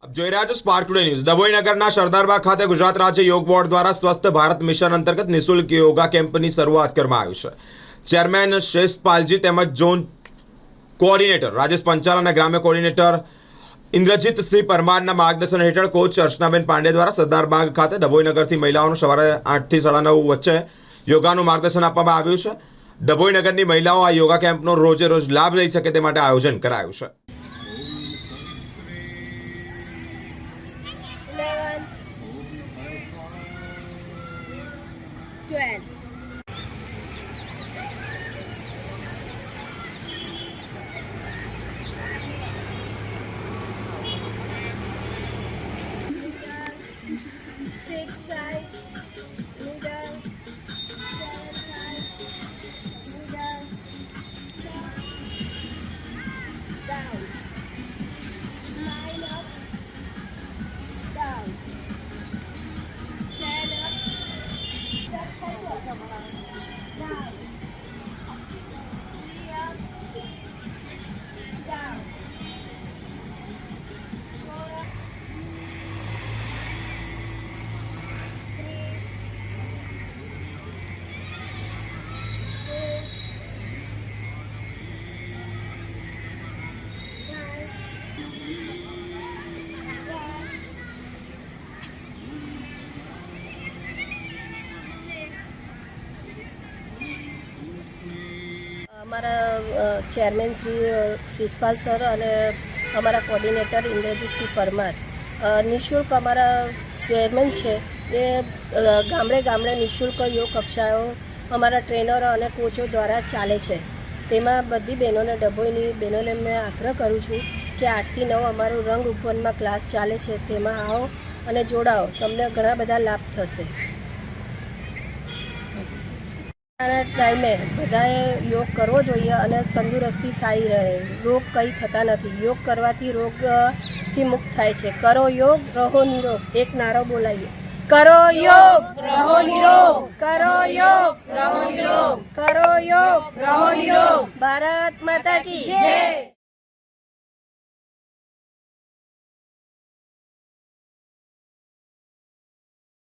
આપ જોઈ રહ્યા છો સ્પાર્ક ટુડે ન્યૂઝ। ડભોઈ નગરના સરદારબાગ ખાતે ગુજરાત રાજ્ય યોગ બોર્ડ દ્વારા સ્વસ્થ ભારત મિશન અંતર્ગત નિઃશુલ્ક યોગા કેમ્પની શરૂઆત કરવામાં આવી છે। ચેરમેન શેષપાલજી તેમજ ઝોન કોઓર્ડિનેટર રાજેશ પંચાલ અને ગ્રામ્ય કોઓર્ડિનેટર ઇન્દ્રજીતસિંહ પરમારના માર્ગદર્શન હેઠળ કોચ અર્ચનાબેન પાંડે દ્વારા સરદારબાગ ખાતે ડભોઈ નગરથી મહિલાઓને સવારે 8 થી 9:30 વચ્ચે યોગાનું માર્ગદર્શન આપવામાં આવ્યું છે। ડભોઈ નગરની મહિલાઓ આ યોગા કેમ્પનો રોજે રોજ લાભ લઈ શકે તે માટે આયોજન કરાયું છે। 11, 12. Six side, middle, 7 side, middle, down, 9 up, down, 10 up, just down, 3 up, down, 4 up, 3, 4, 5, 6. અમારા ચેરમેન શ્રી શિષપાલ સર અને અમારા કોર્ડિનેટર ઇન્દ્રજીતસિંહ પરમાર નિઃશુલ્ક અમારા ચેરમેન છે એ ગામડે ગામડે નિઃશુલ્ક યોગ કક્ષાઓ અમારા ટ્રેનરો અને કોચો દ્વારા ચાલે છે। તેમાં બધી બહેનોને ડભોઈની બહેનોને મેં આગ્રહ કરું છું કે 8 થી 9 અમારું રંગ ઉપવનમાં ક્લાસ ચાલે છે, તેમાં આવો અને જોડાઓ, તમને ઘણા બધા લાભ થશે। આના ટાઈમે બધાએ યોગ કરવો જોઈએ અને તંદુરસ્તી સારી રહે, રોગ કંઈ થતા નથી। યોગ કરવાથી રોગથી મુક્ત થાય છે। કરો યોગ રહો નિરોગ, એક નારો બોલાવીએ, કરો યોગ રહો નિરોગ, કરો યોગ રહો નિરોગ, કરો યોગ રહો નિરોગ। ભારત માતા કી જય।